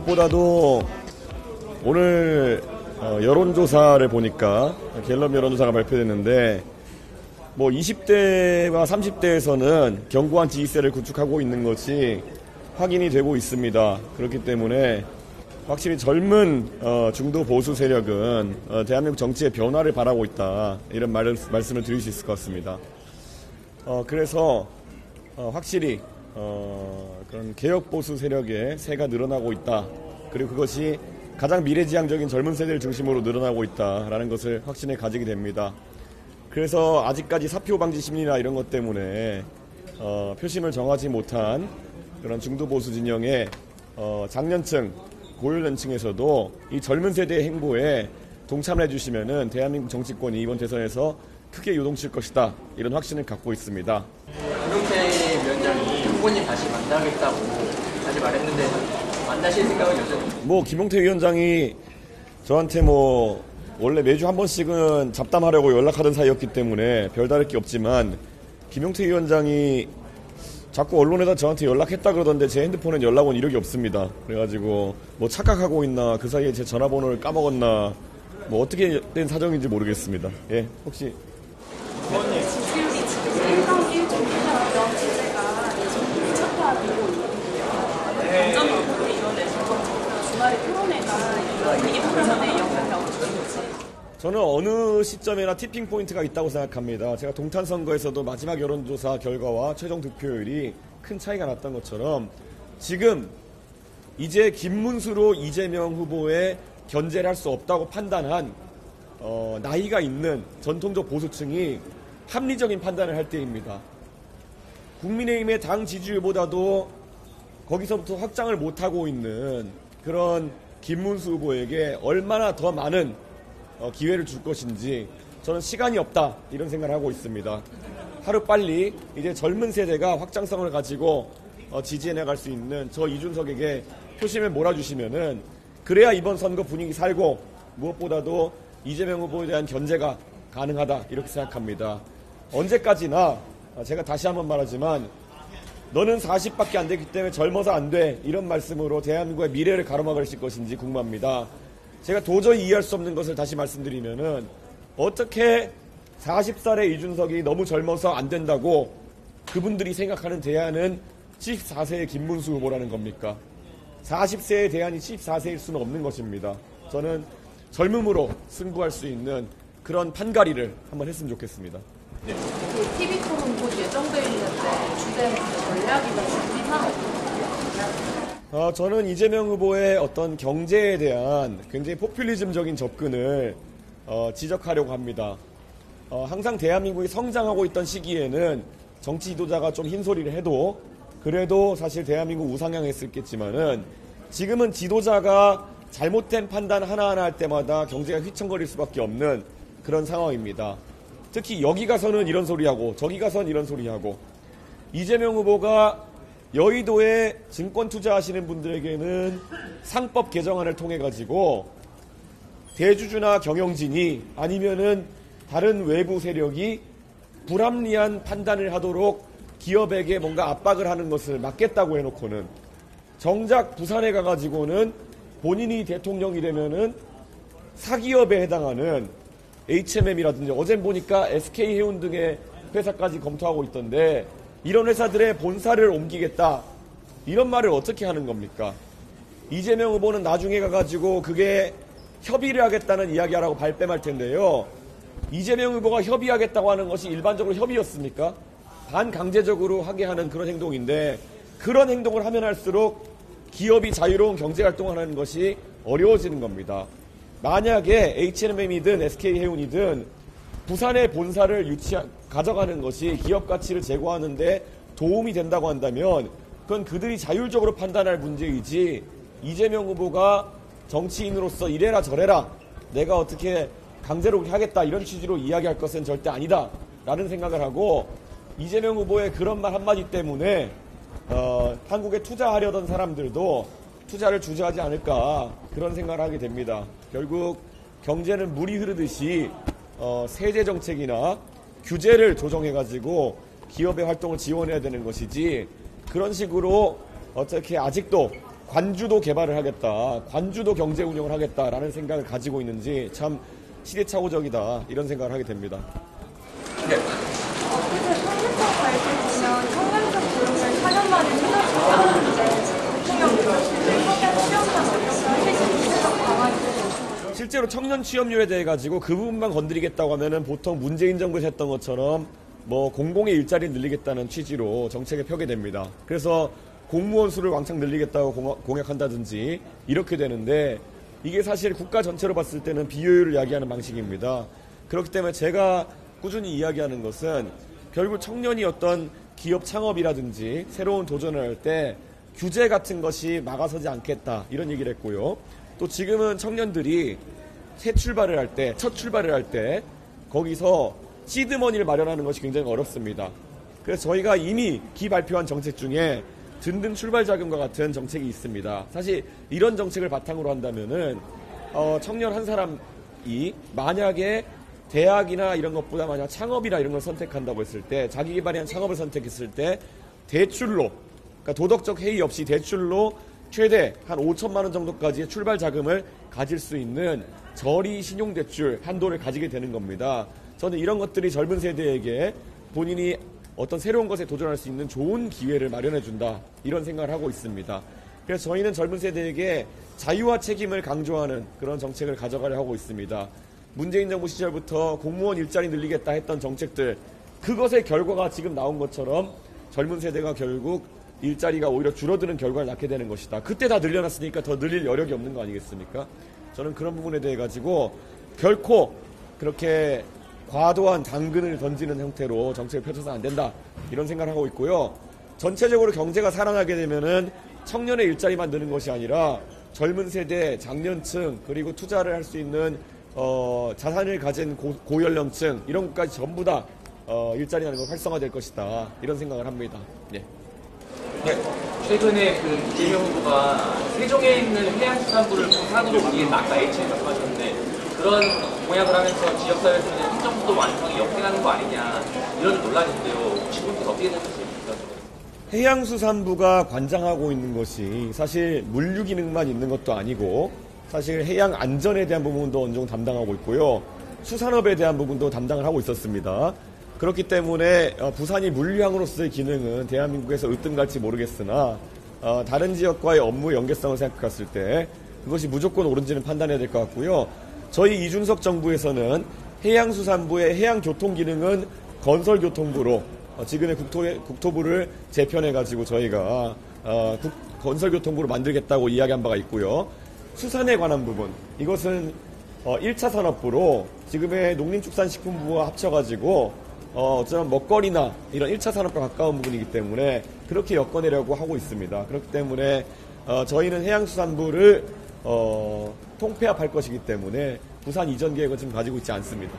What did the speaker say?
무엇보다도 오늘 여론조사를 보니까 갤럽 여론조사가 발표됐는데 20대와 30대에서는 견고한 지지세를 구축하고 있는 것이 확인이 되고 있습니다. 그렇기 때문에 확실히 젊은 중도 보수 세력은 대한민국 정치의 변화를 바라고 있다, 이런 말씀을 드릴 수 있을 것 같습니다. 그래서 확실히 그런 개혁 보수 세력의 세가 늘어나고 있다, 그리고 그것이 가장 미래지향적인 젊은 세대를 중심으로 늘어나고 있다라는 것을 확신에 가지게 됩니다. 그래서 아직까지 사표 방지 심리나 이런 것 때문에 표심을 정하지 못한 그런 중도 보수 진영의 장년층, 고연령층에서도 이 젊은 세대의 행보에 동참을 해주시면은 대한민국 정치권이 이번 대선에서 크게 요동칠 것이다, 이런 확신을 갖고 있습니다. 김용태 위원장이 후보님 다시 만나겠다고 다시 말했는데 만나실 생각은 여전히? 김용태 위원장이 저한테 원래 매주 한 번씩은 잡담하려고 연락하던 사이였기 때문에 별다를 게 없지만, 김용태 위원장이 자꾸 언론에다 저한테 연락했다 그러던데 제 핸드폰엔 연락 온 이력이 없습니다. 그래가지고 착각하고 있나, 그 사이에 제 전화번호를 까먹었나, 어떻게 된 사정인지 모르겠습니다. 예, 혹시 지지율이 지금 1당 1.1면 제재가 예전에 무차별되고 있거든요. 안전망으로 이뤄내서 주말에 토론회가 이 프로그램에 영향을 주는지. 저는 어느 시점에나 티핑 포인트가 있다고 생각합니다. 제가 동탄 선거에서도 마지막 여론조사 결과와 최종 득표율이 큰 차이가 났던 것처럼 지금 이제 김문수로 이재명 후보의 견제를 할 수 없다고 판단한 나이가 있는 전통적 보수층이 합리적인 판단을 할 때입니다. 국민의힘의 당 지지율보다도 거기서부터 확장을 못하고 있는 그런 김문수 후보에게 얼마나 더 많은 기회를 줄 것인지 저는 시간이 없다, 이런 생각을 하고 있습니다. 하루빨리 이제 젊은 세대가 확장성을 가지고 지지해 나갈 수 있는 저 이준석에게 표심을 몰아주시면은, 그래야 이번 선거 분위기 살고 무엇보다도 이재명 후보에 대한 견제가 가능하다, 이렇게 생각합니다. 언제까지나 제가 다시 한번 말하지만 너는 40밖에 안 되기 때문에 젊어서 안 돼, 이런 말씀으로 대한민국의 미래를 가로막으실 것인지 궁금합니다. 제가 도저히 이해할 수 없는 것을 다시 말씀드리면은, 어떻게 40살의 이준석이 너무 젊어서 안 된다고 그분들이 생각하는 대안은 74세의 김문수 후보라는 겁니까? 40세의 대안이 74세일 수는 없는 것입니다. 저는 젊음으로 승부할 수 있는 그런 판가리를 한번 했으면 좋겠습니다. 네. TV 토론 곧 예정되어 있는데 주된 전략이나 준비사항 어떻게? 저는 이재명 후보의 어떤 경제에 대한 굉장히 포퓰리즘적인 접근을 지적하려고 합니다. 항상 대한민국이 성장하고 있던 시기에는 정치 지도자가 좀 흰소리를 해도 그래도 사실 대한민국 우상향했었겠지만은, 지금은 지도자가 잘못된 판단 하나하나 할 때마다 경제가 휘청거릴 수밖에 없는 그런 상황입니다. 특히 여기 가서는 이런 소리하고 저기 가서는 이런 소리하고, 이재명 후보가 여의도에 증권 투자하시는 분들에게는 상법 개정안을 통해 가지고 대주주나 경영진이 아니면은 다른 외부 세력이 불합리한 판단을 하도록 기업에게 뭔가 압박을 하는 것을 막겠다고 해놓고는, 정작 부산에 가가지고는 본인이 대통령이 되면은 사기업에 해당하는 HMM이라든지 어젠 보니까 SK해운 등의 회사까지 검토하고 있던데, 이런 회사들의 본사를 옮기겠다, 이런 말을 어떻게 하는 겁니까? 이재명 후보는 나중에 가가지고 그게 협의를 하겠다는 이야기하라고 발뺌할 텐데요. 이재명 후보가 협의하겠다고 하는 것이 일반적으로 협의였습니까? 반강제적으로 하게 하는 그런 행동인데, 그런 행동을 하면 할수록 기업이 자유로운 경제활동을 하는 것이 어려워지는 겁니다. 만약에 H&M이든 SK해운이든 부산의 본사를 가져가는 것이 기업 가치를 제고하는 데 도움이 된다고 한다면 그건 그들이 자율적으로 판단할 문제이지, 이재명 후보가 정치인으로서 이래라 저래라 내가 어떻게 강제로 하겠다 이런 취지로 이야기할 것은 절대 아니다 라는 생각을 하고, 이재명 후보의 그런 말 한마디 때문에 한국에 투자하려던 사람들도 투자를 주저하지 않을까, 그런 생각을 하게 됩니다. 결국 경제는 물이 흐르듯이 세제 정책이나 규제를 조정해가지고 기업의 활동을 지원해야 되는 것이지, 그런 식으로 어떻게 아직도 관주도 개발을 하겠다, 관주도 경제 운영을 하겠다라는 생각을 가지고 있는지 참 시대착오적이다 이런 생각을 하게 됩니다. 네. 그래서 통일성 발표보면 청년적 고용을 4년 만에 시작했다는 이제 대통령 교섭실 청년 취업만 어렵게 하실 구체적 방안이 실제로 청년 취업률에 대해 가지고 그 부분만 건드리겠다고 하면은 보통 문재인 정부에서 했던 것처럼 뭐 공공의 일자리 늘리겠다는 취지로 정책을 펴게 됩니다. 그래서 공무원 수를 왕창 늘리겠다고 공약한다든지 이렇게 되는데 이게 사실 국가 전체로 봤을 때는 비효율을 야기하는 방식입니다. 그렇기 때문에 제가 꾸준히 이야기하는 것은 결국 청년이 어떤 기업 창업이라든지 새로운 도전을 할 때 규제 같은 것이 막아서지 않겠다 이런 얘기를 했고요. 또 지금은 청년들이 새 출발을 할 때, 첫 출발을 할 때 거기서 시드머니를 마련하는 것이 굉장히 어렵습니다. 그래서 저희가 이미 기발표한 정책 중에 든든 출발 자금과 같은 정책이 있습니다. 사실 이런 정책을 바탕으로 한다면은 청년 한 사람이 만약에 대학이나 이런 것보다 만약 창업이나 이런 걸 선택한다고 했을 때 자기 개발한 창업을 선택했을 때 대출로 그러니까 도덕적 해이 없이 대출로 최대 한 5천만 원 정도까지의 출발 자금을 가질 수 있는 저리 신용대출 한도를 가지게 되는 겁니다. 저는 이런 것들이 젊은 세대에게 본인이 어떤 새로운 것에 도전할 수 있는 좋은 기회를 마련해준다 이런 생각을 하고 있습니다. 그래서 저희는 젊은 세대에게 자유와 책임을 강조하는 그런 정책을 가져가려 하고 있습니다. 문재인 정부 시절부터 공무원 일자리 늘리겠다 했던 정책들 그것의 결과가 지금 나온 것처럼 젊은 세대가 결국 일자리가 오히려 줄어드는 결과를 낳게 되는 것이다. 그때 다 늘려놨으니까 더 늘릴 여력이 없는 거 아니겠습니까? 저는 그런 부분에 대해 가지고 결코 그렇게 과도한 당근을 던지는 형태로 정책을 펼쳐서는 안 된다 이런 생각을 하고 있고요. 전체적으로 경제가 살아나게 되면은 청년의 일자리만 느는 것이 아니라 젊은 세대, 장년층 그리고 투자를 할 수 있는 자산을 가진 고연령층 이런 것까지 전부 다 일자리라는 걸 활성화될 것이다 이런 생각을 합니다. 예. 네. 최근에 그 이재명 후보가 세종에 있는 해양수산부를 부산으로 옮기겠다 아까 H에 말씀하셨는데 그런 공약을 하면서 지역사회에서는 행정부도 완성이 역행하는 거 아니냐 이런 논란인데요. 혹시 그것도 어떻게 생각하십니까? 해양수산부가 관장하고 있는 것이 사실 물류 기능만 있는 것도 아니고 사실 해양 안전에 대한 부분도 어느 정도 담당하고 있고요. 수산업에 대한 부분도 담당을 하고 있었습니다. 그렇기 때문에 부산이 물류항으로서의 기능은 대한민국에서 으뜸갈지 모르겠으나 다른 지역과의 업무 연계성을 생각했을 때 그것이 무조건 옳은지는 판단해야 될 것 같고요. 저희 이준석 정부에서는 해양수산부의 해양교통 기능은 건설교통부로 지금의 국토부를 재편해가지고 저희가 건설교통부로 만들겠다고 이야기한 바가 있고요. 수산에 관한 부분 이것은 1차 산업부로 지금의 농림축산식품부와 합쳐가지고 어쩌면 먹거리나 이런 1차 산업과 가까운 부분이기 때문에 그렇게 엮어내려고 하고 있습니다. 그렇기 때문에 저희는 해양수산부를 통폐합할 것이기 때문에 부산 이전 계획은 지금 가지고 있지 않습니다.